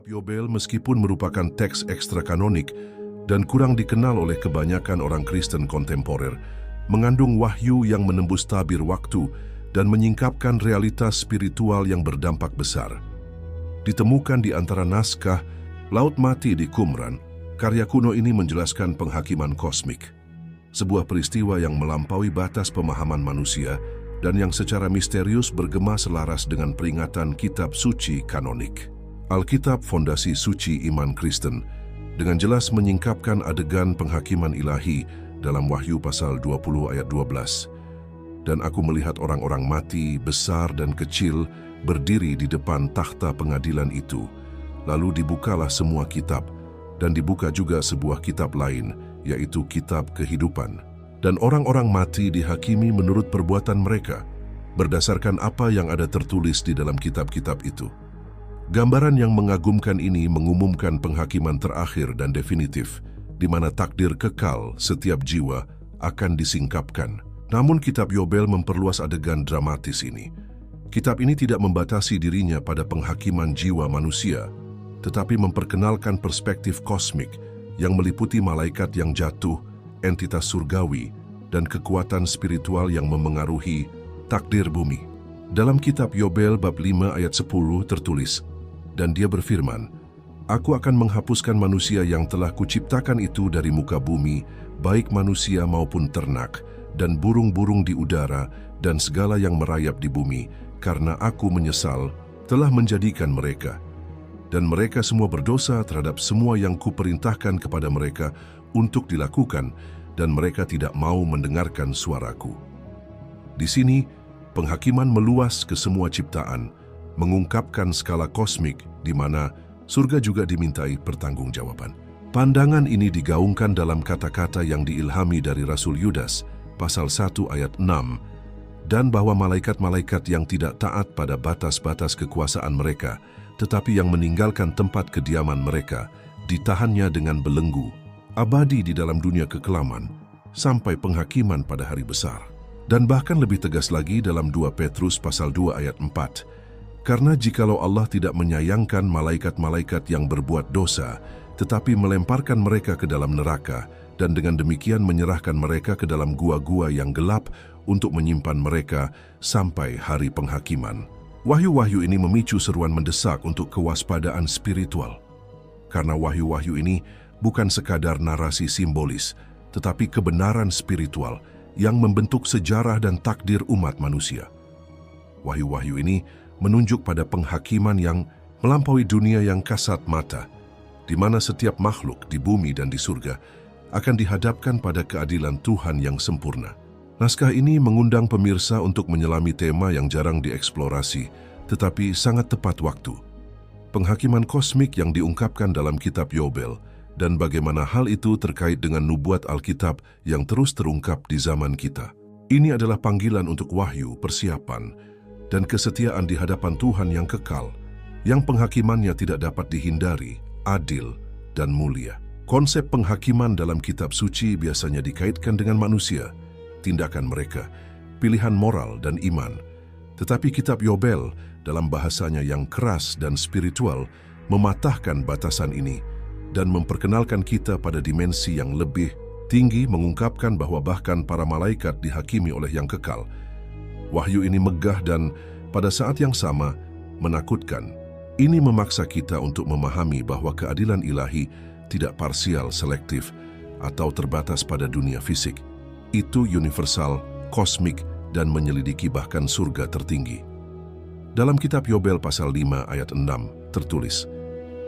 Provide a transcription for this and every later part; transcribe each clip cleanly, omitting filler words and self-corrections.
Yobel meskipun merupakan teks ekstra kanonik dan kurang dikenal oleh kebanyakan orang Kristen kontemporer, mengandung wahyu yang menembus tabir waktu dan menyingkapkan realitas spiritual yang berdampak besar. Ditemukan di antara naskah Laut Mati di Qumran, karya kuno ini menjelaskan penghakiman kosmik, sebuah peristiwa yang melampaui batas pemahaman manusia dan yang secara misterius bergema selaras dengan peringatan kitab suci kanonik. Alkitab Fondasi Suci Iman Kristen dengan jelas menyingkapkan adegan penghakiman ilahi dalam Wahyu pasal 20 ayat 12. Dan aku melihat orang-orang mati, besar dan kecil, berdiri di depan takhta pengadilan itu. Lalu dibukalah semua kitab, dan dibuka juga sebuah kitab lain, yaitu kitab kehidupan. Dan orang-orang mati dihakimi menurut perbuatan mereka, berdasarkan apa yang ada tertulis di dalam kitab-kitab itu. Gambaran yang mengagumkan ini mengumumkan penghakiman terakhir dan definitif, di mana takdir kekal setiap jiwa akan disingkapkan. Namun kitab Yobel memperluas adegan dramatis ini. Kitab ini tidak membatasi dirinya pada penghakiman jiwa manusia, tetapi memperkenalkan perspektif kosmik yang meliputi malaikat yang jatuh, entitas surgawi, dan kekuatan spiritual yang memengaruhi takdir bumi. Dalam kitab Yobel bab 5 ayat 10 tertulis, dan dia berfirman, "Aku akan menghapuskan manusia yang telah kuciptakan itu dari muka bumi, baik manusia maupun ternak, dan burung-burung di udara, dan segala yang merayap di bumi, karena aku menyesal telah menjadikan mereka. Dan mereka semua berdosa terhadap semua yang kuperintahkan kepada mereka untuk dilakukan, dan mereka tidak mau mendengarkan suaraku." Di sini, penghakiman meluas ke semua ciptaan, mengungkapkan skala kosmik di mana surga juga dimintai pertanggungjawaban. Pandangan ini digaungkan dalam kata-kata yang diilhami dari Rasul Yudas, pasal 1 ayat 6, dan bahwa malaikat-malaikat yang tidak taat pada batas-batas kekuasaan mereka, tetapi yang meninggalkan tempat kediaman mereka, ditahannya dengan belenggu, abadi di dalam dunia kekelaman, sampai penghakiman pada hari besar. Dan bahkan lebih tegas lagi dalam 2 Petrus pasal 2 ayat 4, karena jikalau Allah tidak menyayangkan malaikat-malaikat yang berbuat dosa, tetapi melemparkan mereka ke dalam neraka, dan dengan demikian menyerahkan mereka ke dalam gua-gua yang gelap untuk menyimpan mereka sampai hari penghakiman. Wahyu-wahyu ini memicu seruan mendesak untuk kewaspadaan spiritual. Karena wahyu-wahyu ini bukan sekadar narasi simbolis, tetapi kebenaran spiritual yang membentuk sejarah dan takdir umat manusia. Wahyu-wahyu ini menunjuk pada penghakiman yang melampaui dunia yang kasat mata, di mana setiap makhluk di bumi dan di surga akan dihadapkan pada keadilan Tuhan yang sempurna. Naskah ini mengundang pemirsa untuk menyelami tema yang jarang dieksplorasi, tetapi sangat tepat waktu. Penghakiman kosmik yang diungkapkan dalam kitab Yobel, dan bagaimana hal itu terkait dengan nubuat Alkitab yang terus terungkap di zaman kita. Ini adalah panggilan untuk wahyu, persiapan, dan kesetiaan di hadapan Tuhan yang kekal, yang penghakimannya tidak dapat dihindari, adil, dan mulia. Konsep penghakiman dalam kitab suci biasanya dikaitkan dengan manusia, tindakan mereka, pilihan moral dan iman. Tetapi kitab Yobel dalam bahasanya yang keras dan spiritual mematahkan batasan ini dan memperkenalkan kita pada dimensi yang lebih tinggi, mengungkapkan bahwa bahkan para malaikat dihakimi oleh yang kekal. Wahyu ini megah dan pada saat yang sama menakutkan. Ini memaksa kita untuk memahami bahwa keadilan ilahi tidak parsial, selektif, atau terbatas pada dunia fisik. Itu universal, kosmik, dan menyelidiki bahkan surga tertinggi. Dalam kitab Yobel pasal 5 ayat 6 tertulis,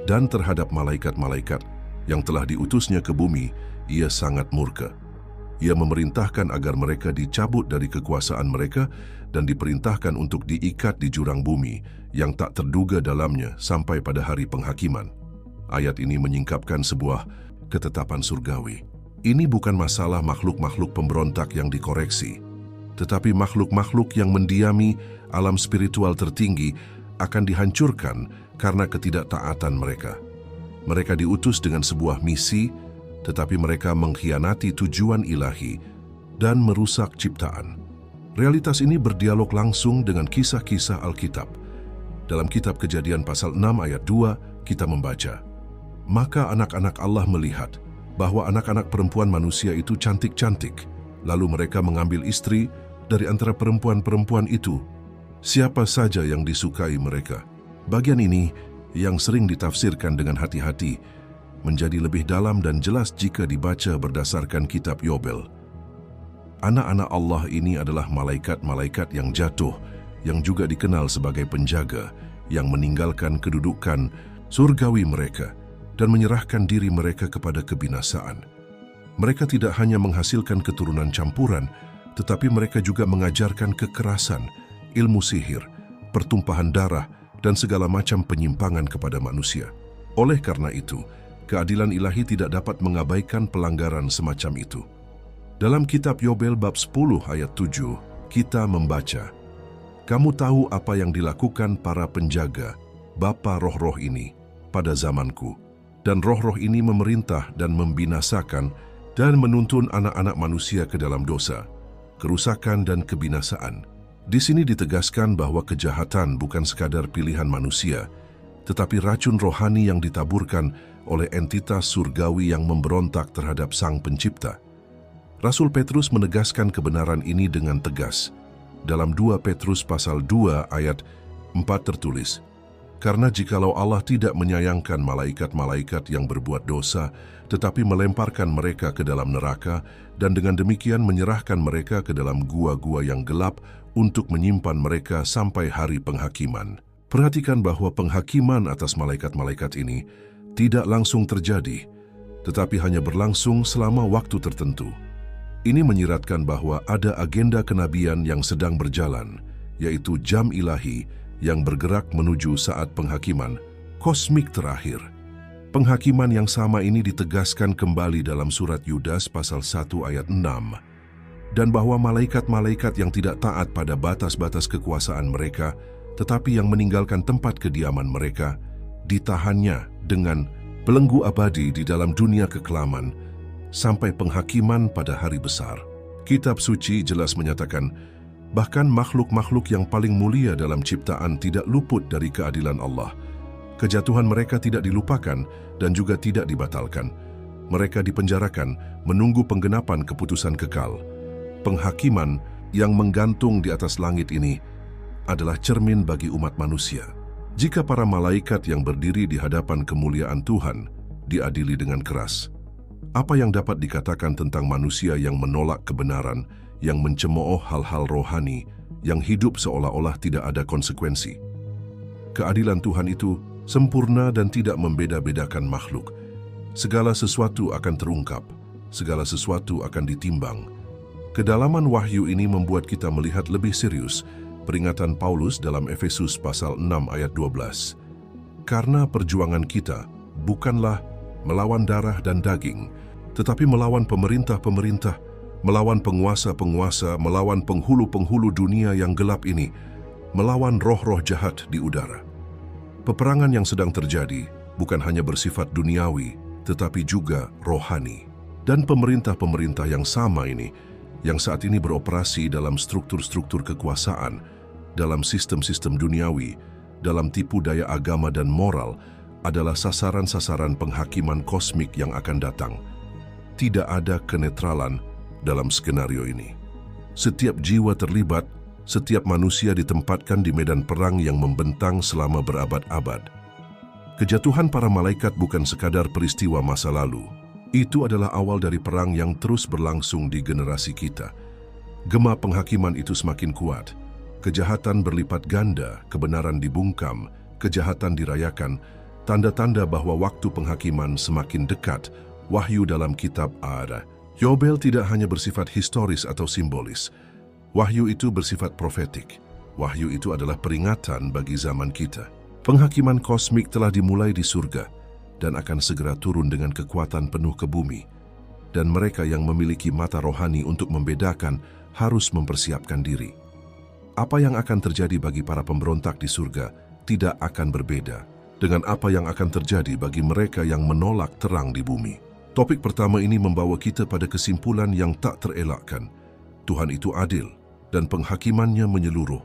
"Dan terhadap malaikat-malaikat yang telah diutusnya ke bumi, ia sangat murka. Ia memerintahkan agar mereka dicabut dari kekuasaan mereka dan diperintahkan untuk diikat di jurang bumi yang tak terduga dalamnya sampai pada hari penghakiman." Ayat ini menyingkapkan sebuah ketetapan surgawi. Ini bukan masalah makhluk-makhluk pemberontak yang dikoreksi, tetapi makhluk-makhluk yang mendiami alam spiritual tertinggi akan dihancurkan karena ketidaktaatan mereka. Mereka diutus dengan sebuah misi, tetapi mereka mengkhianati tujuan ilahi dan merusak ciptaan. Realitas ini berdialog langsung dengan kisah-kisah Alkitab. Dalam kitab Kejadian pasal 6 ayat 2 kita membaca, "Maka anak-anak Allah melihat bahwa anak-anak perempuan manusia itu cantik-cantik, lalu mereka mengambil istri dari antara perempuan-perempuan itu, siapa saja yang disukai mereka." Bagian ini yang sering ditafsirkan dengan hati-hati menjadi lebih dalam dan jelas jika dibaca berdasarkan kitab Yobel. Anak-anak Allah ini adalah malaikat-malaikat yang jatuh, yang juga dikenal sebagai penjaga, yang meninggalkan kedudukan surgawi mereka dan menyerahkan diri mereka kepada kebinasaan. Mereka tidak hanya menghasilkan keturunan campuran, tetapi mereka juga mengajarkan kekerasan, ilmu sihir, pertumpahan darah, dan segala macam penyimpangan kepada manusia. Oleh karena itu, keadilan ilahi tidak dapat mengabaikan pelanggaran semacam itu. Dalam kitab Yobel bab 10 ayat 7, kita membaca, "Kamu tahu apa yang dilakukan para penjaga, bapa roh-roh ini, pada zamanku, dan roh-roh ini memerintah dan membinasakan dan menuntun anak-anak manusia ke dalam dosa, kerusakan dan kebinasaan." Di sini ditegaskan bahwa kejahatan bukan sekadar pilihan manusia, tetapi racun rohani yang ditaburkan oleh entitas surgawi yang memberontak terhadap Sang Pencipta. Rasul Petrus menegaskan kebenaran ini dengan tegas. Dalam 2 Petrus pasal 2 ayat 4 tertulis, "Karena jikalau Allah tidak menyayangkan malaikat-malaikat yang berbuat dosa, tetapi melemparkan mereka ke dalam neraka, dan dengan demikian menyerahkan mereka ke dalam gua-gua yang gelap untuk menyimpan mereka sampai hari penghakiman." Perhatikan bahwa penghakiman atas malaikat-malaikat ini tidak langsung terjadi, tetapi hanya berlangsung selama waktu tertentu. Ini menyiratkan bahwa ada agenda kenabian yang sedang berjalan, yaitu jam ilahi yang bergerak menuju saat penghakiman kosmik terakhir. Penghakiman yang sama ini ditegaskan kembali dalam surat Yudas pasal 1 ayat 6, dan bahwa malaikat-malaikat yang tidak taat pada batas-batas kekuasaan mereka, tetapi yang meninggalkan tempat kediaman mereka, ditahannya dengan belenggu abadi di dalam dunia kekelaman, sampai penghakiman pada hari besar. Kitab suci jelas menyatakan, bahkan makhluk-makhluk yang paling mulia dalam ciptaan tidak luput dari keadilan Allah. Kejatuhan mereka tidak dilupakan dan juga tidak dibatalkan. Mereka dipenjarakan menunggu penggenapan keputusan kekal. Penghakiman yang menggantung di atas langit ini adalah cermin bagi umat manusia. Jika para malaikat yang berdiri di hadapan kemuliaan Tuhan diadili dengan keras, apa yang dapat dikatakan tentang manusia yang menolak kebenaran, yang mencemooh hal-hal rohani, yang hidup seolah-olah tidak ada konsekuensi? Keadilan Tuhan itu sempurna dan tidak membeda-bedakan makhluk. Segala sesuatu akan terungkap, segala sesuatu akan ditimbang. Kedalaman wahyu ini membuat kita melihat lebih serius peringatan Paulus dalam Efesus pasal 6 ayat 12. Karena perjuangan kita bukanlah melawan darah dan daging, tetapi melawan pemerintah-pemerintah, melawan penguasa-penguasa, melawan penghulu-penghulu dunia yang gelap ini, melawan roh-roh jahat di udara. Peperangan yang sedang terjadi bukan hanya bersifat duniawi, tetapi juga rohani. Dan pemerintah-pemerintah yang sama ini, yang saat ini beroperasi dalam struktur-struktur kekuasaan, dalam sistem-sistem duniawi, dalam tipu daya agama dan moral, adalah sasaran-sasaran penghakiman kosmik yang akan datang. Tidak ada kenetralan dalam skenario ini. Setiap jiwa terlibat, setiap manusia ditempatkan di medan perang yang membentang selama berabad-abad. Kejatuhan para malaikat bukan sekadar peristiwa masa lalu. Itu adalah awal dari perang yang terus berlangsung di generasi kita. Gema penghakiman itu semakin kuat. Kejahatan berlipat ganda, kebenaran dibungkam, kejahatan dirayakan, tanda-tanda bahwa waktu penghakiman semakin dekat. Wahyu dalam kitab Ad. Yobel tidak hanya bersifat historis atau simbolis. Wahyu itu bersifat profetik. Wahyu itu adalah peringatan bagi zaman kita. Penghakiman kosmik telah dimulai di surga dan akan segera turun dengan kekuatan penuh ke bumi. Dan mereka yang memiliki mata rohani untuk membedakan harus mempersiapkan diri. Apa yang akan terjadi bagi para pemberontak di surga tidak akan berbeda dengan apa yang akan terjadi bagi mereka yang menolak terang di bumi. Topik pertama ini membawa kita pada kesimpulan yang tak terelakkan. Tuhan itu adil dan penghakimannya menyeluruh.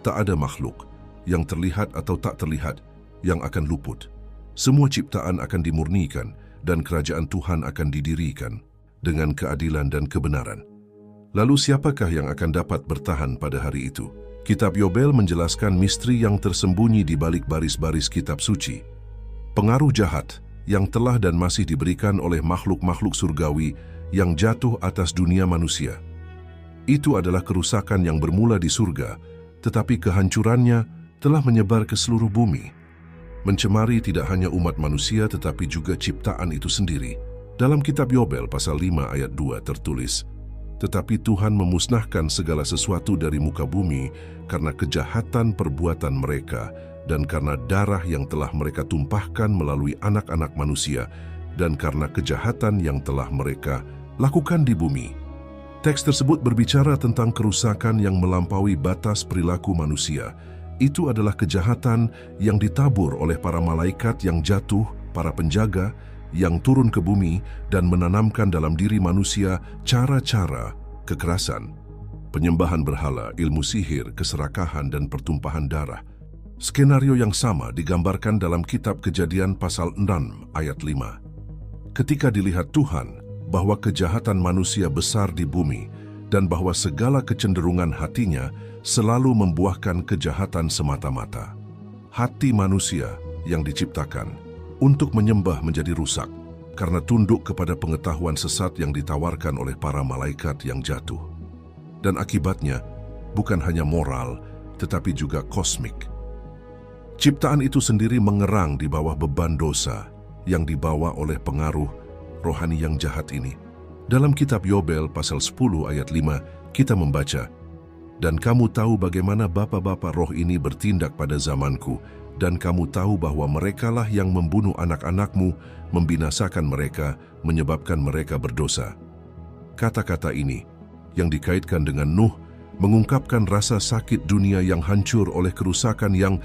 Tak ada makhluk yang terlihat atau tak terlihat yang akan luput. Semua ciptaan akan dimurnikan dan kerajaan Tuhan akan didirikan dengan keadilan dan kebenaran. Lalu siapakah yang akan dapat bertahan pada hari itu? Kitab Yobel menjelaskan misteri yang tersembunyi di balik baris-baris kitab suci. Pengaruh jahat yang telah dan masih diberikan oleh makhluk-makhluk surgawi yang jatuh atas dunia manusia. Itu adalah kerusakan yang bermula di surga, tetapi kehancurannya telah menyebar ke seluruh bumi. Mencemari tidak hanya umat manusia tetapi juga ciptaan itu sendiri. Dalam kitab Yobel pasal 5 ayat 2 tertulis, "Tetapi Tuhan memusnahkan segala sesuatu dari muka bumi karena kejahatan perbuatan mereka dan karena darah yang telah mereka tumpahkan melalui anak-anak manusia dan karena kejahatan yang telah mereka lakukan di bumi." Teks tersebut berbicara tentang kerusakan yang melampaui batas perilaku manusia. Itu adalah kejahatan yang ditabur oleh para malaikat yang jatuh, para penjaga yang turun ke bumi dan menanamkan dalam diri manusia cara-cara kekerasan, penyembahan berhala, ilmu sihir, keserakahan, dan pertumpahan darah. Skenario yang sama digambarkan dalam kitab Kejadian pasal 6 ayat 5. Ketika dilihat Tuhan bahwa kejahatan manusia besar di bumi dan bahwa segala kecenderungan hatinya selalu membuahkan kejahatan semata-mata. Hati manusia yang diciptakan untuk menyembah menjadi rusak karena tunduk kepada pengetahuan sesat yang ditawarkan oleh para malaikat yang jatuh. Dan akibatnya bukan hanya moral, tetapi juga kosmik. Ciptaan itu sendiri mengerang di bawah beban dosa yang dibawa oleh pengaruh rohani yang jahat ini. Dalam kitab Yobel pasal 10 ayat 5 kita membaca, "Dan kamu tahu bagaimana bapa-bapa roh ini bertindak pada zamanku, dan kamu tahu bahwa merekalah yang membunuh anak-anakmu, membinasakan mereka, menyebabkan mereka berdosa." Kata-kata ini yang dikaitkan dengan Nuh mengungkapkan rasa sakit dunia yang hancur oleh kerusakan yang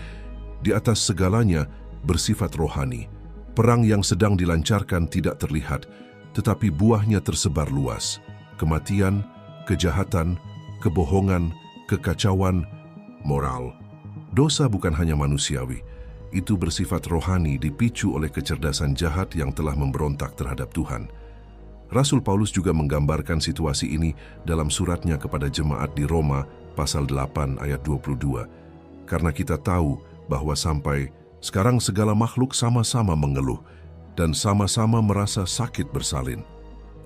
di atas segalanya bersifat rohani. Perang yang sedang dilancarkan tidak terlihat, tetapi buahnya tersebar luas. Kematian, kejahatan, kebohongan, kekacauan, moral. Dosa bukan hanya manusiawi, itu bersifat rohani dipicu oleh kecerdasan jahat yang telah memberontak terhadap Tuhan. Rasul Paulus juga menggambarkan situasi ini dalam suratnya kepada jemaat di Roma pasal 8 ayat 22. Karena kita tahu bahwa sampai sekarang segala makhluk sama-sama mengeluh dan sama-sama merasa sakit bersalin.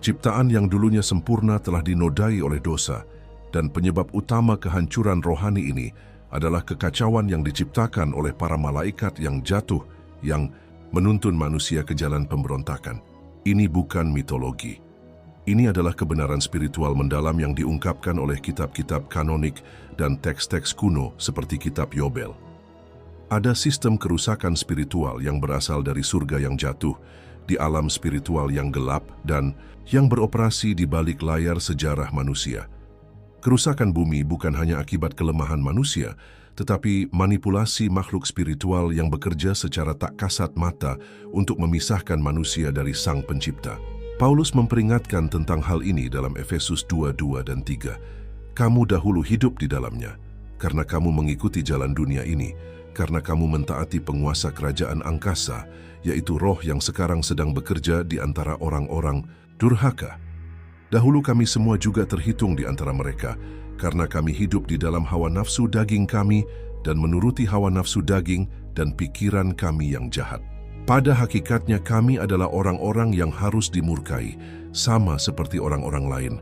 Ciptaan yang dulunya sempurna telah dinodai oleh dosa, dan penyebab utama kehancuran rohani ini adalah kekacauan yang diciptakan oleh para malaikat yang jatuh, yang menuntun manusia ke jalan pemberontakan. Ini bukan mitologi. Ini adalah kebenaran spiritual mendalam yang diungkapkan oleh kitab-kitab kanonik dan teks-teks kuno seperti kitab Yobel. Ada sistem kerusakan spiritual yang berasal dari surga yang jatuh, di alam spiritual yang gelap, dan yang beroperasi di balik layar sejarah manusia. Kerusakan bumi bukan hanya akibat kelemahan manusia, tetapi manipulasi makhluk spiritual yang bekerja secara tak kasat mata untuk memisahkan manusia dari Sang Pencipta. Paulus memperingatkan tentang hal ini dalam Efesus 2:2 dan 3. "Kamu dahulu hidup di dalamnya, karena kamu mengikuti jalan dunia ini, karena kamu mentaati penguasa kerajaan angkasa, yaitu roh yang sekarang sedang bekerja di antara orang-orang durhaka. Dahulu kami semua juga terhitung di antara mereka, karena kami hidup di dalam hawa nafsu daging kami dan menuruti hawa nafsu daging dan pikiran kami yang jahat. Pada hakikatnya kami adalah orang-orang yang harus dimurkai, sama seperti orang-orang lain."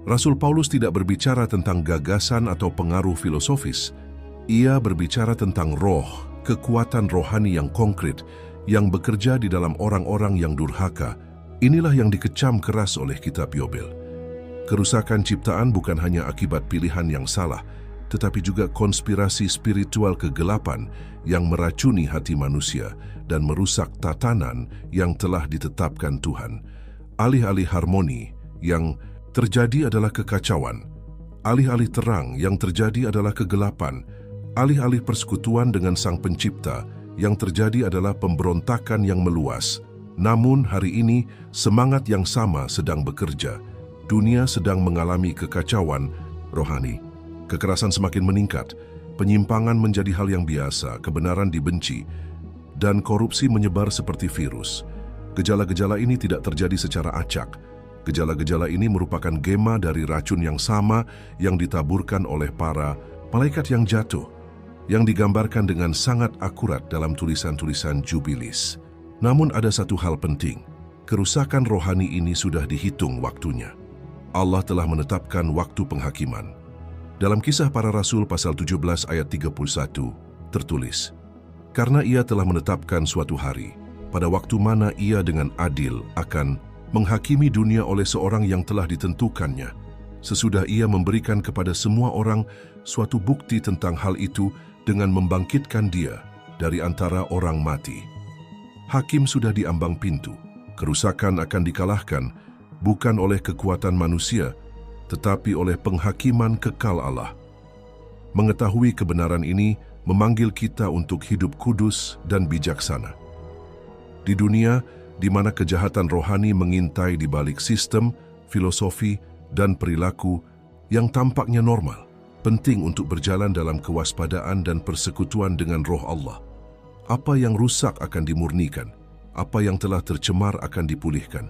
Rasul Paulus tidak berbicara tentang gagasan atau pengaruh filosofis. Ia berbicara tentang roh, kekuatan rohani yang konkret, yang bekerja di dalam orang-orang yang durhaka. Inilah yang dikecam keras oleh kitab Yobel. Kerusakan ciptaan bukan hanya akibat pilihan yang salah, tetapi juga konspirasi spiritual kegelapan yang meracuni hati manusia dan merusak tatanan yang telah ditetapkan Tuhan. Alih-alih harmoni yang terjadi adalah kekacauan. Alih-alih terang yang terjadi adalah kegelapan. Alih-alih persekutuan dengan Sang Pencipta, yang terjadi adalah pemberontakan yang meluas. Namun hari ini, semangat yang sama sedang bekerja. Dunia sedang mengalami kekacauan rohani. Kekerasan semakin meningkat, penyimpangan menjadi hal yang biasa, kebenaran dibenci, dan korupsi menyebar seperti virus. Gejala-gejala ini tidak terjadi secara acak. Gejala-gejala ini merupakan gema dari racun yang sama yang ditaburkan oleh para malaikat yang jatuh, yang digambarkan dengan sangat akurat dalam tulisan-tulisan Jubilis. Namun ada satu hal penting, kerusakan rohani ini sudah dihitung waktunya. Allah telah menetapkan waktu penghakiman. Dalam Kisah Para Rasul pasal 17 ayat 31 tertulis, "Karena ia telah menetapkan suatu hari, pada waktu mana ia dengan adil akan menghakimi dunia oleh seorang yang telah ditentukannya, sesudah ia memberikan kepada semua orang suatu bukti tentang hal itu dengan membangkitkan dia dari antara orang mati." Hakim sudah diambang pintu. Kerusakan akan dikalahkan bukan oleh kekuatan manusia, tetapi oleh penghakiman kekal Allah. Mengetahui kebenaran ini memanggil kita untuk hidup kudus dan bijaksana. Di dunia di mana kejahatan rohani mengintai di balik sistem, filosofi, dan perilaku yang tampaknya normal, penting untuk berjalan dalam kewaspadaan dan persekutuan dengan Roh Allah. Apa yang rusak akan dimurnikan, apa yang telah tercemar akan dipulihkan.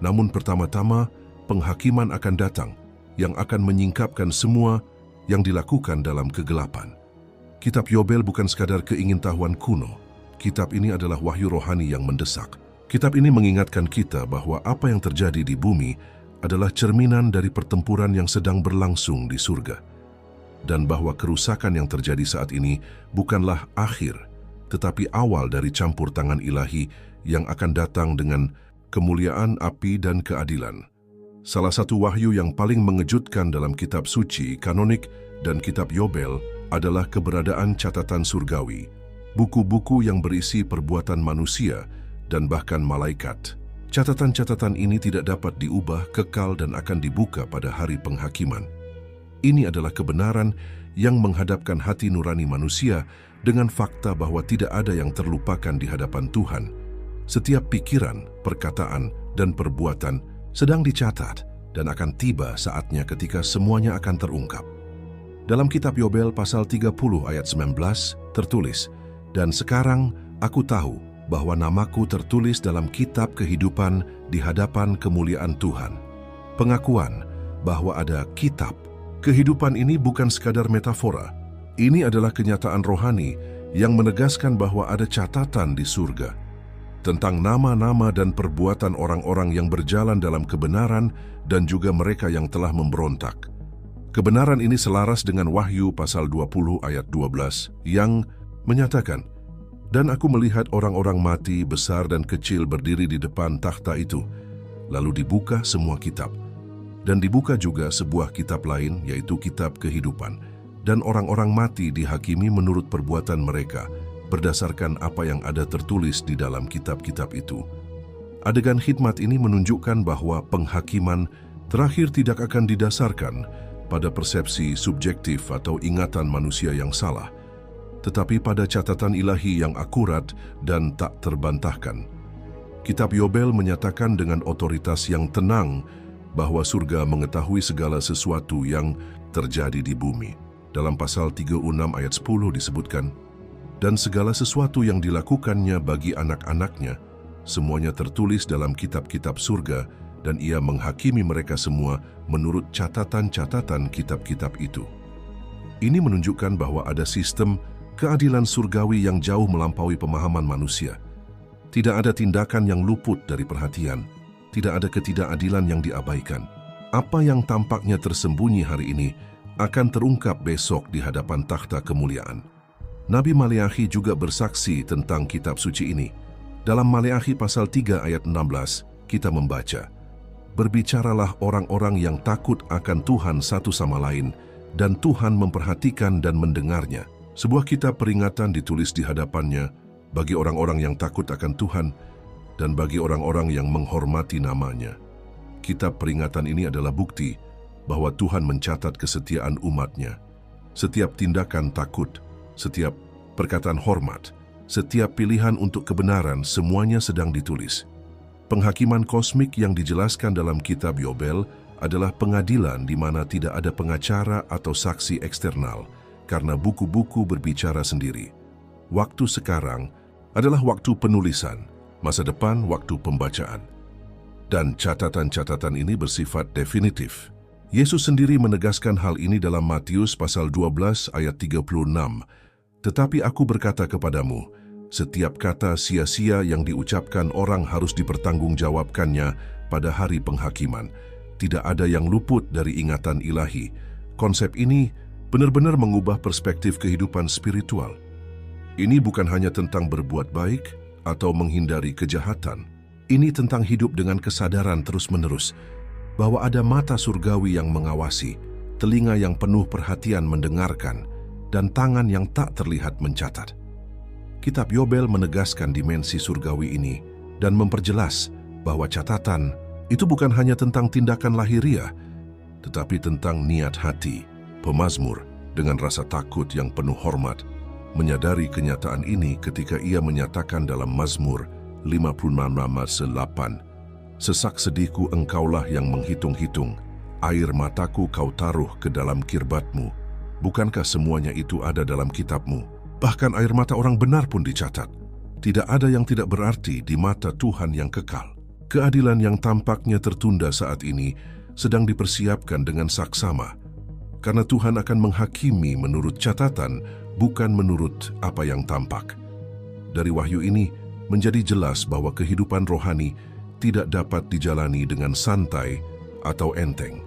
Namun pertama-tama, penghakiman akan datang yang akan menyingkapkan semua yang dilakukan dalam kegelapan. Kitab Yobel bukan sekadar keingintahuan kuno. Kitab ini adalah wahyu rohani yang mendesak. Kitab ini mengingatkan kita bahwa apa yang terjadi di bumi adalah cerminan dari pertempuran yang sedang berlangsung di surga. Dan bahwa kerusakan yang terjadi saat ini bukanlah akhir, tetapi awal dari campur tangan ilahi yang akan datang dengan kemuliaan, api, dan keadilan. Salah satu wahyu yang paling mengejutkan dalam kitab suci, kanonik, dan kitab Yobel adalah keberadaan catatan surgawi, buku-buku yang berisi perbuatan manusia dan bahkan malaikat. Catatan-catatan ini tidak dapat diubah, kekal, dan akan dibuka pada hari penghakiman. Ini adalah kebenaran yang menghadapkan hati nurani manusia dengan fakta bahwa tidak ada yang terlupakan di hadapan Tuhan. Setiap pikiran, perkataan, dan perbuatan sedang dicatat dan akan tiba saatnya ketika semuanya akan terungkap. Dalam kitab Yobel pasal 30 ayat 19 tertulis, "Dan sekarang aku tahu bahwa namaku tertulis dalam kitab kehidupan di hadapan kemuliaan Tuhan." Pengakuan bahwa ada kitab kehidupan ini bukan sekadar metafora. Ini adalah kenyataan rohani yang menegaskan bahwa ada catatan di surga tentang nama-nama dan perbuatan orang-orang yang berjalan dalam kebenaran dan juga mereka yang telah memberontak. Kebenaran ini selaras dengan Wahyu pasal 20 ayat 12 yang menyatakan, "Dan aku melihat orang-orang mati besar dan kecil berdiri di depan takhta itu, lalu dibuka semua kitab. Dan dibuka juga sebuah kitab lain, yaitu kitab kehidupan. Dan orang-orang mati dihakimi menurut perbuatan mereka, berdasarkan apa yang ada tertulis di dalam kitab-kitab itu." Adegan khidmat ini menunjukkan bahwa penghakiman terakhir tidak akan didasarkan pada persepsi subjektif atau ingatan manusia yang salah, tetapi pada catatan ilahi yang akurat dan tak terbantahkan. Kitab Yobel menyatakan dengan otoritas yang tenang bahwa surga mengetahui segala sesuatu yang terjadi di bumi. Dalam pasal 36 ayat 10 disebutkan, "Dan segala sesuatu yang dilakukannya bagi anak-anaknya, semuanya tertulis dalam kitab-kitab surga, dan ia menghakimi mereka semua menurut catatan-catatan kitab-kitab itu." Ini menunjukkan bahwa ada sistem keadilan surgawi yang jauh melampaui pemahaman manusia. Tidak ada tindakan yang luput dari perhatian, tidak ada ketidakadilan yang diabaikan. Apa yang tampaknya tersembunyi hari ini akan terungkap besok di hadapan takhta kemuliaan. Nabi Maleakhi juga bersaksi tentang kitab suci ini. Dalam Maleakhi pasal 3 ayat 16, kita membaca, "Berbicaralah orang-orang yang takut akan Tuhan satu sama lain, dan Tuhan memperhatikan dan mendengarnya." Sebuah kitab peringatan ditulis di hadapannya bagi orang-orang yang takut akan Tuhan dan bagi orang-orang yang menghormati namanya. Kitab peringatan ini adalah bukti bahwa Tuhan mencatat kesetiaan umatnya. Setiap tindakan takut, setiap perkataan hormat, setiap pilihan untuk kebenaran, semuanya sedang ditulis. Penghakiman kosmik yang dijelaskan dalam kitab Yobel adalah pengadilan di mana tidak ada pengacara atau saksi eksternal, karena buku-buku berbicara sendiri. Waktu sekarang adalah waktu penulisan, masa depan waktu pembacaan. Dan catatan-catatan ini bersifat definitif. Yesus sendiri menegaskan hal ini dalam Matius pasal 12 ayat 36. Tetapi aku berkata kepadamu, setiap kata sia-sia yang diucapkan orang harus dipertanggungjawabkannya pada hari penghakiman. Tidak ada yang luput dari ingatan ilahi. Konsep ini benar-benar mengubah perspektif kehidupan spiritual. Ini bukan hanya tentang berbuat baik atau menghindari kejahatan. Ini tentang hidup dengan kesadaran terus-menerus bahwa ada mata surgawi yang mengawasi, telinga yang penuh perhatian mendengarkan, dan tangan yang tak terlihat mencatat. Kitab Yobel menegaskan dimensi surgawi ini dan memperjelas bahwa catatan itu bukan hanya tentang tindakan lahiriah, tetapi tentang niat hati. Pemazmur dengan rasa takut yang penuh hormat menyadari kenyataan ini ketika ia menyatakan dalam Mazmur 56:8, sesak sedihku engkaulah yang menghitung-hitung, air mataku kau taruh ke dalam kirbatmu. Bukankah semuanya itu ada dalam kitabmu? Bahkan air mata orang benar pun dicatat. Tidak ada yang tidak berarti di mata Tuhan yang kekal. Keadilan yang tampaknya tertunda saat ini sedang dipersiapkan dengan saksama. Karena Tuhan akan menghakimi menurut catatan, bukan menurut apa yang tampak. Dari wahyu ini menjadi jelas bahwa kehidupan rohani tidak dapat dijalani dengan santai atau enteng.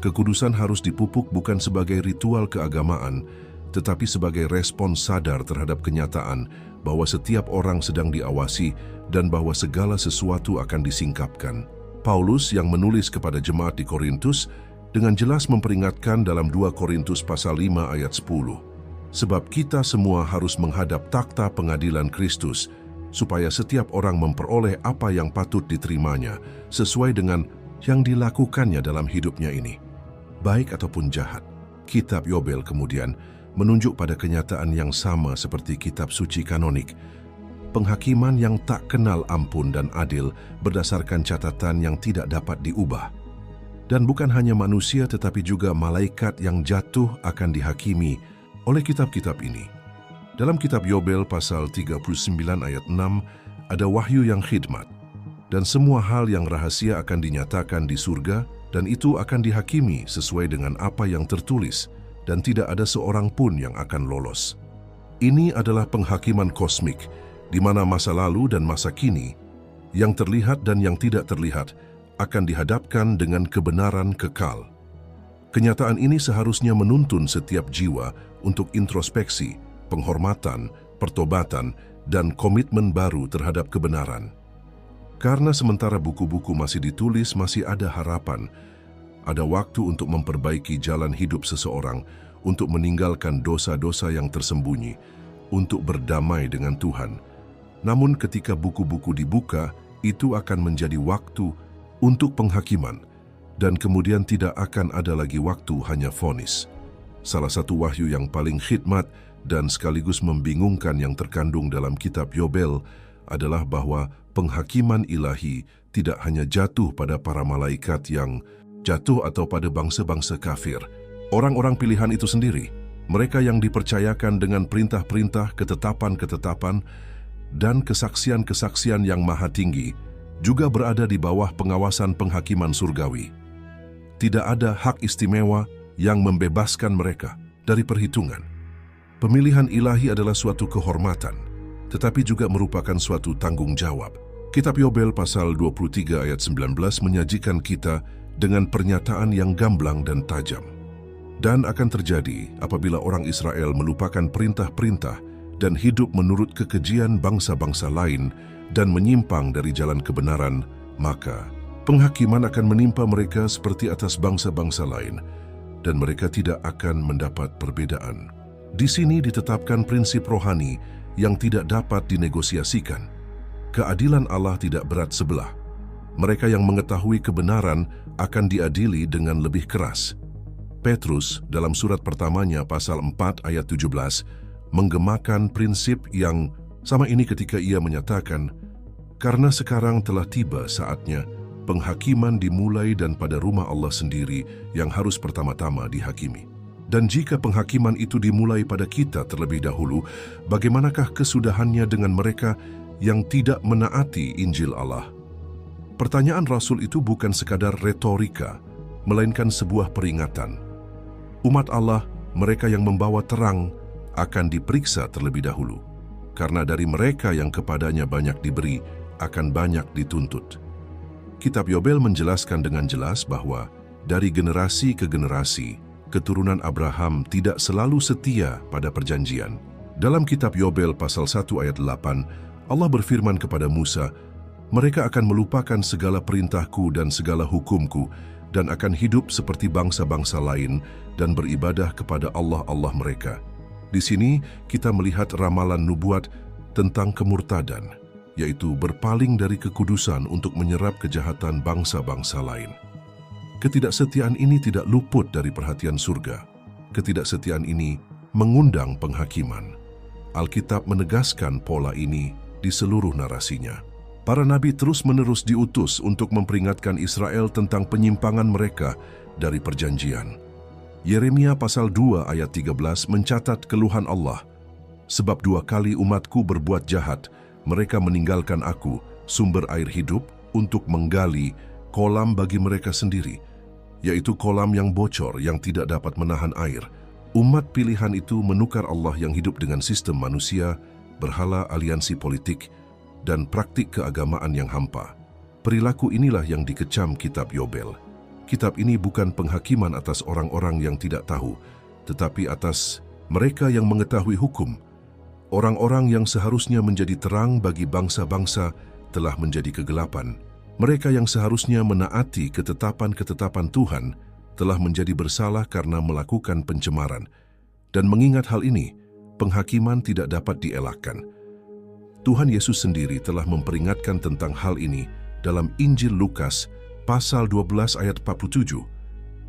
Kekudusan harus dipupuk bukan sebagai ritual keagamaan, tetapi sebagai respons sadar terhadap kenyataan bahwa setiap orang sedang diawasi dan bahwa segala sesuatu akan disingkapkan. Paulus yang menulis kepada jemaat di Korintus dengan jelas memperingatkan dalam 2 Korintus pasal 5 ayat 10. Sebab kita semua harus menghadap takhta pengadilan Kristus, supaya setiap orang memperoleh apa yang patut diterimanya, sesuai dengan yang dilakukannya dalam hidupnya ini, baik ataupun jahat. Kitab Yobel kemudian menunjuk pada kenyataan yang sama seperti kitab suci kanonik, penghakiman yang tak kenal ampun dan adil berdasarkan catatan yang tidak dapat diubah. Dan bukan hanya manusia tetapi juga malaikat yang jatuh akan dihakimi oleh kitab-kitab ini. Dalam kitab Yobel pasal 39 ayat 6 ada wahyu yang khidmat, dan semua hal yang rahasia akan dinyatakan di surga, dan itu akan dihakimi sesuai dengan apa yang tertulis, dan tidak ada seorang pun yang akan lolos. Ini adalah penghakiman kosmik, di mana masa lalu dan masa kini, yang terlihat dan yang tidak terlihat, akan dihadapkan dengan kebenaran kekal. Kenyataan ini seharusnya menuntun setiap jiwa untuk introspeksi, penghormatan, pertobatan, dan komitmen baru terhadap kebenaran. Karena sementara buku-buku masih ditulis, masih ada harapan, ada waktu untuk memperbaiki jalan hidup seseorang, untuk meninggalkan dosa-dosa yang tersembunyi, untuk berdamai dengan Tuhan. Namun ketika buku-buku dibuka, itu akan menjadi waktu untuk penghakiman, dan kemudian tidak akan ada lagi waktu hanya vonis. Salah satu wahyu yang paling khidmat dan sekaligus membingungkan yang terkandung dalam kitab Yobel adalah bahwa penghakiman ilahi tidak hanya jatuh pada para malaikat yang jatuh atau pada bangsa-bangsa kafir. Orang-orang pilihan itu sendiri, mereka yang dipercayakan dengan perintah-perintah, ketetapan-ketetapan, dan kesaksian-kesaksian yang maha tinggi, juga berada di bawah pengawasan penghakiman surgawi. Tidak ada hak istimewa yang membebaskan mereka dari perhitungan. Pemilihan ilahi adalah suatu kehormatan, tetapi juga merupakan suatu tanggung jawab. Kitab Yobel pasal 23 ayat 19 menyajikan kita dengan pernyataan yang gamblang dan tajam. Dan akan terjadi apabila orang Israel melupakan perintah-perintah dan hidup menurut kekejian bangsa-bangsa lain dan menyimpang dari jalan kebenaran, maka penghakiman akan menimpa mereka seperti atas bangsa-bangsa lain, dan mereka tidak akan mendapat perbedaan. Di sini ditetapkan prinsip rohani yang tidak dapat dinegosiasikan. Keadilan Allah tidak berat sebelah. Mereka yang mengetahui kebenaran akan diadili dengan lebih keras. Petrus dalam surat pertamanya pasal 4 ayat 17 menggemakan prinsip yang sama ini ketika ia menyatakan, karena sekarang telah tiba saatnya penghakiman dimulai dan pada rumah Allah sendiri yang harus pertama-tama dihakimi. Dan jika penghakiman itu dimulai pada kita terlebih dahulu, bagaimanakah kesudahannya dengan mereka yang tidak menaati Injil Allah? Pertanyaan Rasul itu bukan sekadar retorika, melainkan sebuah peringatan. Umat Allah, mereka yang membawa terang, akan diperiksa terlebih dahulu. Karena dari mereka yang kepadanya banyak diberi, akan banyak dituntut. Kitab Yobel menjelaskan dengan jelas bahwa dari generasi ke generasi, keturunan Abraham tidak selalu setia pada perjanjian. Dalam kitab Yobel pasal 1 ayat 8, Allah berfirman kepada Musa, "Mereka akan melupakan segala perintahku dan segala hukumku, dan akan hidup seperti bangsa-bangsa lain dan beribadah kepada Allah-Allah mereka." Di sini kita melihat ramalan nubuat tentang kemurtadan, yaitu berpaling dari kekudusan untuk menyerap kejahatan bangsa-bangsa lain. Ketidaksetiaan ini tidak luput dari perhatian surga. Ketidaksetiaan ini mengundang penghakiman. Alkitab menegaskan pola ini di seluruh narasinya. Para nabi terus-menerus diutus untuk memperingatkan Israel tentang penyimpangan mereka dari perjanjian. Yeremia pasal 2 ayat 13 mencatat keluhan Allah, "Sebab 2 kali umatku berbuat jahat, mereka meninggalkan aku, sumber air hidup, untuk menggali kolam bagi mereka sendiri, yaitu kolam yang bocor yang tidak dapat menahan air." Umat pilihan itu menukar Allah yang hidup dengan sistem manusia, berhala, aliansi politik, dan praktik keagamaan yang hampa. Perilaku inilah yang dikecam kitab Yobel. Kitab ini bukan penghakiman atas orang-orang yang tidak tahu, tetapi atas mereka yang mengetahui hukum. Orang-orang yang seharusnya menjadi terang bagi bangsa-bangsa telah menjadi kegelapan. Mereka yang seharusnya menaati ketetapan-ketetapan Tuhan telah menjadi bersalah karena melakukan pencemaran. Dan mengingat hal ini, penghakiman tidak dapat dielakkan. Tuhan Yesus sendiri telah memperingatkan tentang hal ini dalam Injil Lukas pasal 12 ayat 47.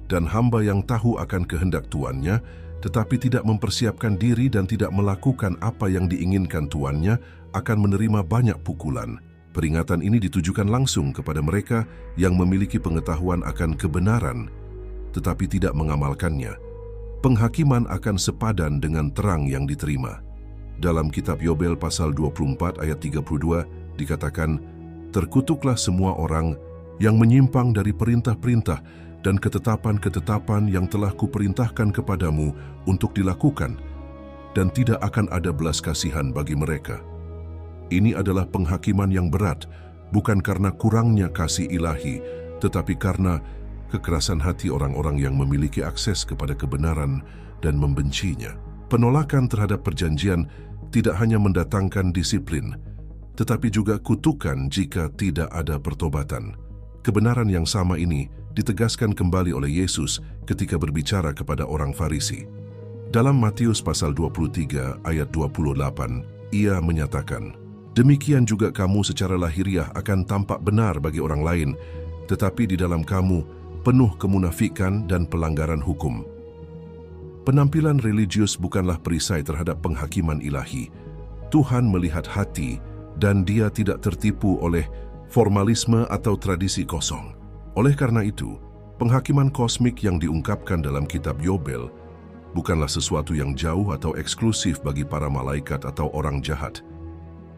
"Dan hamba yang tahu akan kehendak tuannya, tetapi tidak mempersiapkan diri dan tidak melakukan apa yang diinginkan tuannya, akan menerima banyak pukulan." Peringatan ini ditujukan langsung kepada mereka yang memiliki pengetahuan akan kebenaran, tetapi tidak mengamalkannya. Penghakiman akan sepadan dengan terang yang diterima. Dalam kitab Yobel pasal 24 ayat 32 dikatakan, "Terkutuklah semua orang yang menyimpang dari perintah-perintah dan ketetapan-ketetapan yang telah kuperintahkan kepadamu untuk dilakukan, dan tidak akan ada belas kasihan bagi mereka." Ini adalah penghakiman yang berat, bukan karena kurangnya kasih ilahi, tetapi karena kekerasan hati orang-orang yang memiliki akses kepada kebenaran dan membencinya. Penolakan terhadap perjanjian tidak hanya mendatangkan disiplin, tetapi juga kutukan jika tidak ada pertobatan. Kebenaran yang sama ini ditegaskan kembali oleh Yesus ketika berbicara kepada orang Farisi. Dalam Matius pasal 23 ayat 28, ia menyatakan, "Demikian juga kamu secara lahiriah akan tampak benar bagi orang lain, tetapi di dalam kamu penuh kemunafikan dan pelanggaran hukum." Penampilan religius bukanlah perisai terhadap penghakiman ilahi. Tuhan melihat hati dan Dia tidak tertipu oleh formalisme atau tradisi kosong. Oleh karena itu, penghakiman kosmik yang diungkapkan dalam kitab Yobel bukanlah sesuatu yang jauh atau eksklusif bagi para malaikat atau orang jahat.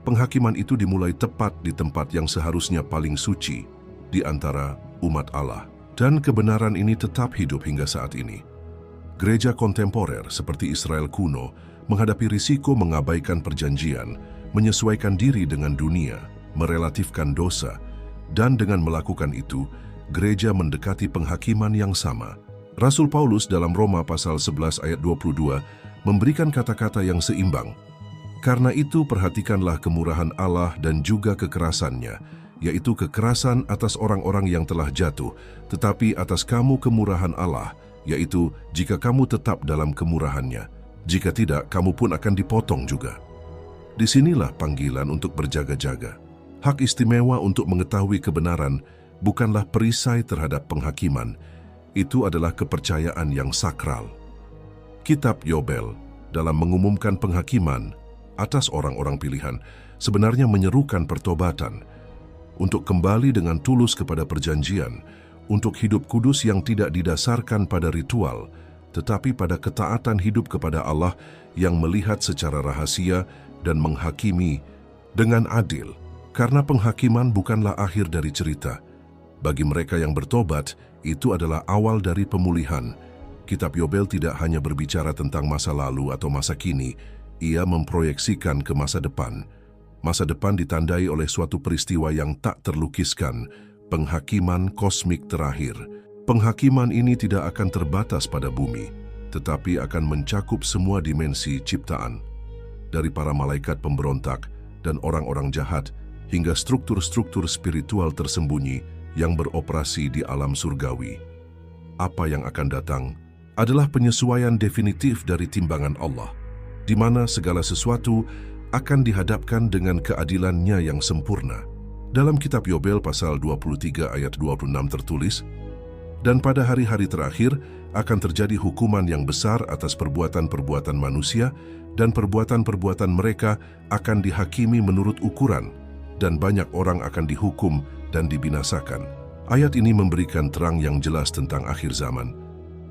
Penghakiman itu dimulai tepat di tempat yang seharusnya paling suci, di antara umat Allah. Dan kebenaran ini tetap hidup hingga saat ini. Gereja kontemporer seperti Israel kuno menghadapi risiko mengabaikan perjanjian, menyesuaikan diri dengan dunia, merelatifkan dosa, dan dengan melakukan itu, gereja mendekati penghakiman yang sama. Rasul Paulus dalam Roma pasal 11 ayat 22 memberikan kata-kata yang seimbang. "Karena itu perhatikanlah kemurahan Allah dan juga kekerasannya, yaitu kekerasan atas orang-orang yang telah jatuh, tetapi atas kamu kemurahan Allah, yaitu jika kamu tetap dalam kemurahannya. Jika tidak, kamu pun akan dipotong juga." Disinilah panggilan untuk berjaga-jaga. Hak istimewa untuk mengetahui kebenaran bukanlah perisai terhadap penghakiman, itu adalah kepercayaan yang sakral. Kitab Yobel dalam mengumumkan penghakiman atas orang-orang pilihan sebenarnya menyerukan pertobatan, untuk kembali dengan tulus kepada perjanjian, untuk hidup kudus yang tidak didasarkan pada ritual, tetapi pada ketaatan hidup kepada Allah yang melihat secara rahasia dan menghakimi dengan adil. Karena penghakiman bukanlah akhir dari cerita. Bagi mereka yang bertobat, itu adalah awal dari pemulihan. Kitab Yobel tidak hanya berbicara tentang masa lalu atau masa kini, ia memproyeksikan ke masa depan. Masa depan ditandai oleh suatu peristiwa yang tak terlukiskan, penghakiman kosmik terakhir. Penghakiman ini tidak akan terbatas pada bumi, tetapi akan mencakup semua dimensi ciptaan. Dari para malaikat pemberontak dan orang-orang jahat, hingga struktur-struktur spiritual tersembunyi yang beroperasi di alam surgawi. Apa yang akan datang adalah penyesuaian definitif dari timbangan Allah, di mana segala sesuatu akan dihadapkan dengan keadilannya yang sempurna. Dalam kitab Yobel pasal 23 ayat 26 tertulis, "Dan pada hari-hari terakhir akan terjadi hukuman yang besar atas perbuatan-perbuatan manusia, dan perbuatan-perbuatan mereka akan dihakimi menurut ukuran, dan banyak orang akan dihukum dan dibinasakan." Ayat ini memberikan terang yang jelas tentang akhir zaman.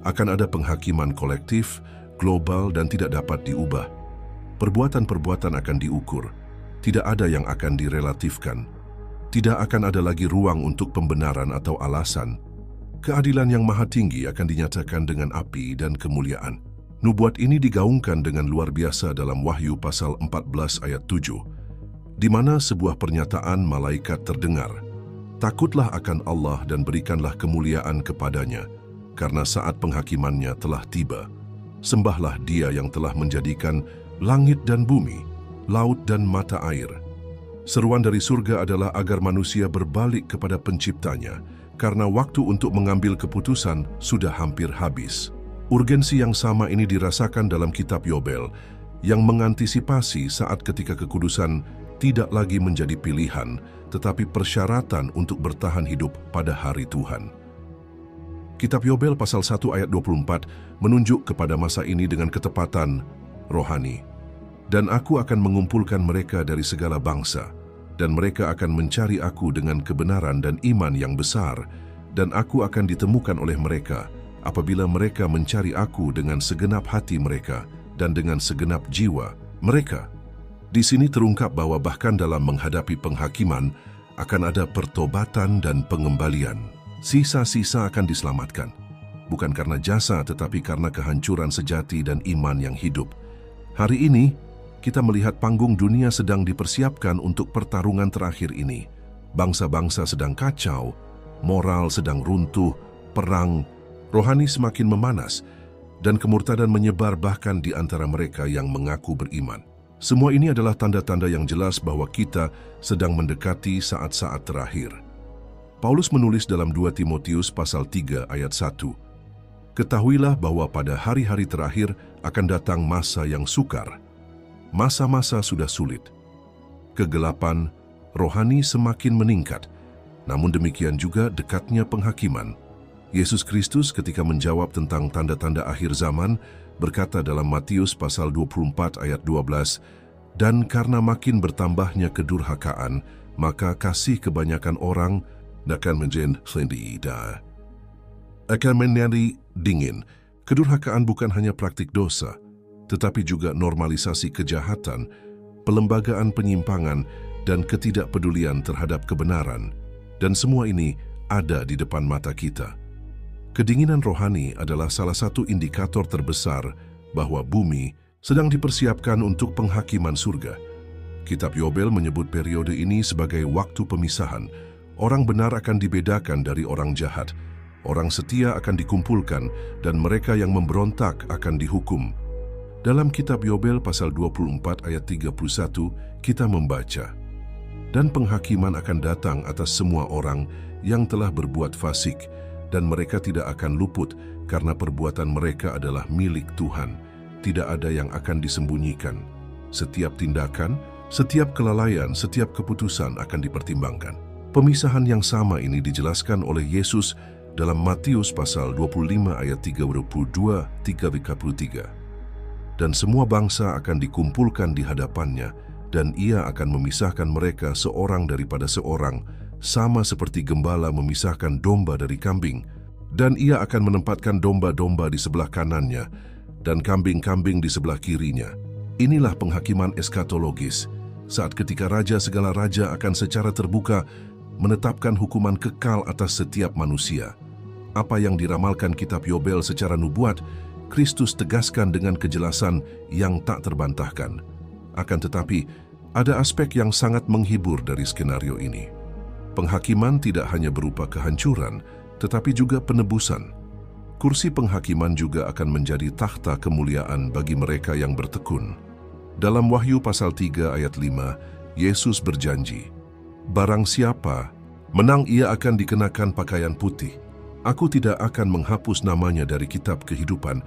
Akan ada penghakiman kolektif, global, dan tidak dapat diubah. Perbuatan-perbuatan akan diukur, tidak ada yang akan direlatifkan. Tidak akan ada lagi ruang untuk pembenaran atau alasan. Keadilan yang maha tinggi akan dinyatakan dengan api dan kemuliaan. Nubuat ini digaungkan dengan luar biasa dalam Wahyu pasal 14 ayat 7, di mana sebuah pernyataan malaikat terdengar, "Takutlah akan Allah dan berikanlah kemuliaan kepadanya, karena saat penghakimannya telah tiba. Sembahlah Dia yang telah menjadikan langit dan bumi, laut dan mata air." Seruan dari surga adalah agar manusia berbalik kepada penciptanya, karena waktu untuk mengambil keputusan sudah hampir habis. Urgensi yang sama ini dirasakan dalam kitab Yobel, yang mengantisipasi saat ketika kekudusan tidak lagi menjadi pilihan, tetapi persyaratan untuk bertahan hidup pada hari Tuhan. Kitab Yobel pasal 1 ayat 24 menunjuk kepada masa ini dengan ketepatan rohani. "Dan aku akan mengumpulkan mereka dari segala bangsa, dan mereka akan mencari aku dengan kebenaran dan iman yang besar, dan aku akan ditemukan oleh mereka apabila mereka mencari aku dengan segenap hati mereka dan dengan segenap jiwa mereka." Di sini terungkap bahwa bahkan dalam menghadapi penghakiman akan ada pertobatan dan pengembalian. Sisa-sisa akan diselamatkan, bukan karena jasa tetapi karena kehancuran sejati dan iman yang hidup. Hari ini, kita melihat panggung dunia sedang dipersiapkan untuk pertarungan terakhir ini. Bangsa-bangsa sedang kacau, moral sedang runtuh, perang, rohani semakin memanas, dan kemurtadan menyebar bahkan di antara mereka yang mengaku beriman. Semua ini adalah tanda-tanda yang jelas bahwa kita sedang mendekati saat-saat terakhir. Paulus menulis dalam 2 Timotius pasal 3 ayat 1, "Ketahuilah bahwa pada hari-hari terakhir akan datang masa yang sukar. Masa-masa sudah sulit. Kegelapan rohani semakin meningkat, namun demikian juga dekatnya penghakiman." Yesus Kristus ketika menjawab tentang tanda-tanda akhir zaman, berkata dalam Matius pasal 24 ayat 12, "Dan karena makin bertambahnya kedurhakaan, maka kasih kebanyakan orang akan menjadi rendah, akan menjadi dingin." Kedurhakaan bukan hanya praktik dosa, tetapi juga normalisasi kejahatan, pelembagaan penyimpangan, dan ketidakpedulian terhadap kebenaran. Dan semua ini ada di depan mata kita. Kedinginan rohani adalah salah satu indikator terbesar bahwa bumi sedang dipersiapkan untuk penghakiman surga. Kitab Yobel menyebut periode ini sebagai waktu pemisahan. Orang benar akan dibedakan dari orang jahat. Orang setia akan dikumpulkan dan mereka yang memberontak akan dihukum. Dalam kitab Yobel pasal 24 ayat 31 kita membaca, "Dan penghakiman akan datang atas semua orang yang telah berbuat fasik, dan mereka tidak akan luput karena perbuatan mereka adalah milik Tuhan. Tidak ada yang akan disembunyikan. Setiap tindakan, setiap kelalaian, setiap keputusan akan dipertimbangkan." Pemisahan yang sama ini dijelaskan oleh Yesus dalam Matius pasal 25 ayat 32-33. "Dan semua bangsa akan dikumpulkan di hadapannya, dan ia akan memisahkan mereka seorang daripada seorang, sama seperti gembala memisahkan domba dari kambing, Dan ia akan menempatkan domba-domba di sebelah kanannya dan kambing-kambing di sebelah kirinya. Inilah penghakiman eskatologis, saat ketika Raja segala raja akan secara terbuka menetapkan hukuman kekal atas setiap manusia. Apa yang diramalkan kitab Yobel secara nubuat, Kristus tegaskan dengan kejelasan yang tak terbantahkan. Akan tetapi, ada aspek yang sangat menghibur dari skenario ini. Penghakiman tidak hanya berupa kehancuran, tetapi juga penebusan. Kursi penghakiman juga akan menjadi takhta kemuliaan bagi mereka yang bertekun. Dalam Wahyu pasal 3 ayat 5, Yesus berjanji, "Barang siapa menang, ia akan dikenakan pakaian putih. Aku tidak akan menghapus namanya dari kitab kehidupan,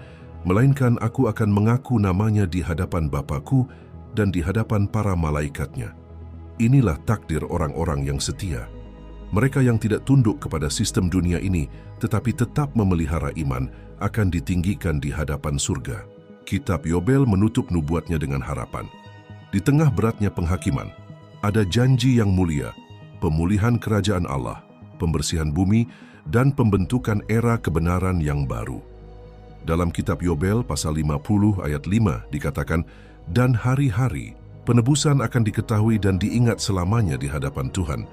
melainkan aku akan mengaku namanya di hadapan Bapa-Ku dan di hadapan para malaikatnya." Inilah takdir orang-orang yang setia. Mereka yang tidak tunduk kepada sistem dunia ini, tetapi tetap memelihara iman, akan ditinggikan di hadapan surga. Kitab Yobel menutup nubuatnya dengan harapan. Di tengah beratnya penghakiman, ada janji yang mulia, pemulihan kerajaan Allah, pembersihan bumi, dan pembentukan era kebenaran yang baru. Dalam kitab Yobel pasal 50 ayat 5 dikatakan, "Dan hari-hari penebusan akan diketahui dan diingat selamanya di hadapan Tuhan,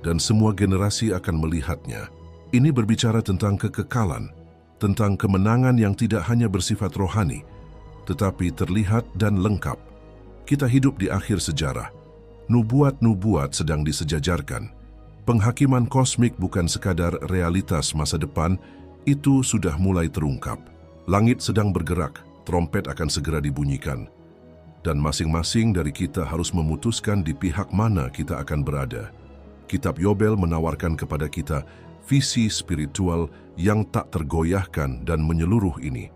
dan semua generasi akan melihatnya." Ini berbicara tentang kekekalan, tentang kemenangan yang tidak hanya bersifat rohani, tetapi terlihat dan lengkap. Kita hidup di akhir sejarah. Nubuat-nubuat sedang disejajarkan. Penghakiman kosmik bukan sekadar realitas masa depan, itu sudah mulai terungkap. Langit sedang bergerak, trompet akan segera dibunyikan. Dan masing-masing dari kita harus memutuskan di pihak mana kita akan berada. Kitab Yobel menawarkan kepada kita visi spiritual yang tak tergoyahkan dan menyeluruh ini.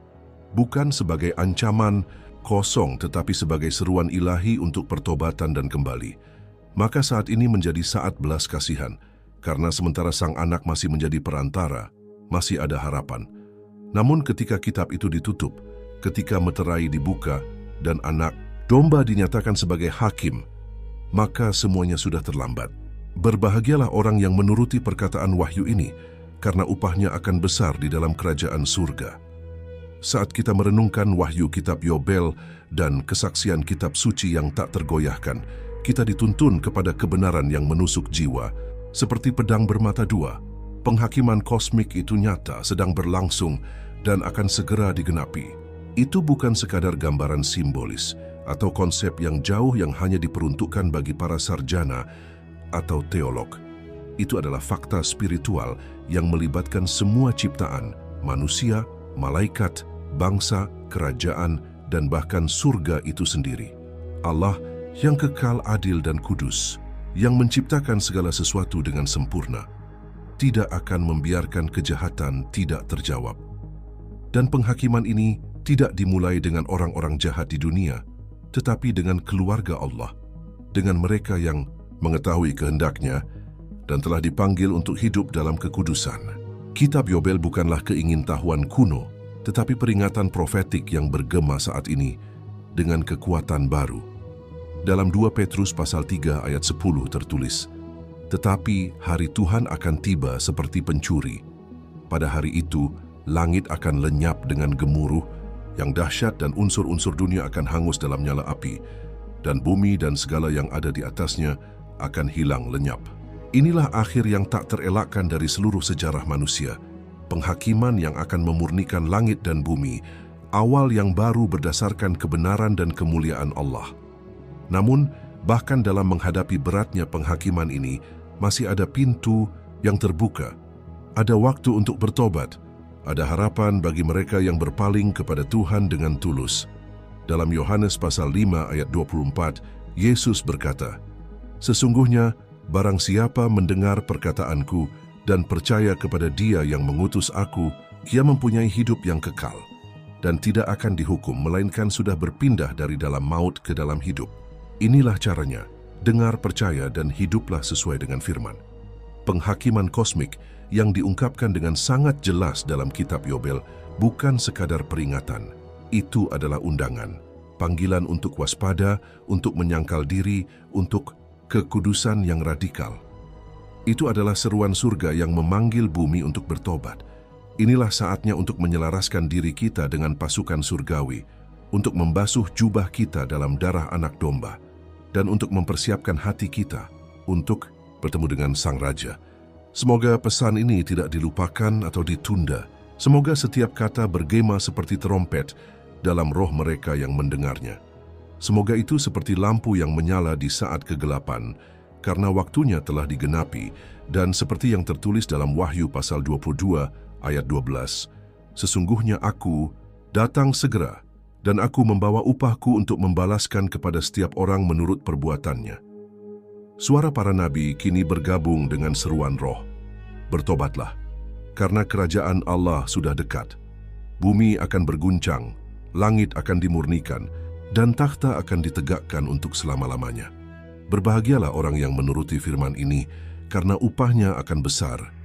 Bukan sebagai ancaman kosong, tetapi sebagai seruan ilahi untuk pertobatan dan kembali. Maka saat ini menjadi saat belas kasihan, karena sementara sang anak masih menjadi perantara, masih ada harapan. Namun ketika kitab itu ditutup, ketika meterai dibuka, dan anak domba dinyatakan sebagai hakim, maka semuanya sudah terlambat. Berbahagialah orang yang menuruti perkataan wahyu ini, karena upahnya akan besar di dalam kerajaan surga. Saat kita merenungkan wahyu kitab Yobel dan kesaksian kitab suci yang tak tergoyahkan, kita dituntun kepada kebenaran yang menusuk jiwa. Seperti pedang bermata dua, penghakiman kosmik itu nyata, sedang berlangsung, dan akan segera digenapi. Itu bukan sekadar gambaran simbolis atau konsep yang jauh yang hanya diperuntukkan bagi para sarjana atau teolog. Itu adalah fakta spiritual yang melibatkan semua ciptaan, manusia, malaikat, bangsa, kerajaan, dan bahkan surga itu sendiri. Allah yang kekal, adil, dan kudus, yang menciptakan segala sesuatu dengan sempurna, tidak akan membiarkan kejahatan tidak terjawab. Dan penghakiman ini tidak dimulai dengan orang-orang jahat di dunia, tetapi dengan keluarga Allah, dengan mereka yang mengetahui kehendaknya dan telah dipanggil untuk hidup dalam kekudusan. Kitab Yobel bukanlah keingintahuan kuno, tetapi peringatan profetik yang bergema saat ini dengan kekuatan baru. Dalam 2 Petrus pasal 3 ayat 10 tertulis, "Tetapi hari Tuhan akan tiba seperti pencuri. Pada hari itu, langit akan lenyap dengan gemuruh yang dahsyat dan unsur-unsur dunia akan hangus dalam nyala api, dan bumi dan segala yang ada di atasnya akan hilang lenyap." Inilah akhir yang tak terelakkan dari seluruh sejarah manusia. Penghakiman yang akan memurnikan langit dan bumi, awal yang baru berdasarkan kebenaran dan kemuliaan Allah. Namun, bahkan dalam menghadapi beratnya penghakiman ini, masih ada pintu yang terbuka. Ada waktu untuk bertobat. Ada harapan bagi mereka yang berpaling kepada Tuhan dengan tulus. Dalam Yohanes pasal 5 ayat 24, Yesus berkata, "Sesungguhnya, barang siapa mendengar perkataanku dan percaya kepada Dia yang mengutus aku, ia mempunyai hidup yang kekal dan tidak akan dihukum, melainkan sudah berpindah dari dalam maut ke dalam hidup." Inilah caranya, dengar, percaya, dan hiduplah sesuai dengan firman. Penghakiman kosmik yang diungkapkan dengan sangat jelas dalam kitab Yobel bukan sekadar peringatan. Itu adalah undangan, panggilan untuk waspada, untuk menyangkal diri, untuk kekudusan yang radikal. Itu adalah seruan surga yang memanggil bumi untuk bertobat. Inilah saatnya untuk menyelaraskan diri kita dengan pasukan surgawi, untuk membasuh jubah kita dalam darah anak domba, dan untuk mempersiapkan hati kita untuk bertemu dengan Sang Raja. Semoga pesan ini tidak dilupakan atau ditunda. Semoga setiap kata bergema seperti terompet dalam roh mereka yang mendengarnya. Semoga itu seperti lampu yang menyala di saat kegelapan, karena waktunya telah digenapi, dan seperti yang tertulis dalam Wahyu pasal 22 ayat 12, sesungguhnya aku datang segera, dan aku membawa upahku untuk membalaskan kepada setiap orang menurut perbuatannya. Suara para nabi kini bergabung dengan seruan roh. Bertobatlah, karena kerajaan Allah sudah dekat. Bumi akan berguncang, langit akan dimurnikan, dan takhta akan ditegakkan untuk selama-lamanya. Berbahagialah orang yang menuruti firman ini, karena upahnya akan besar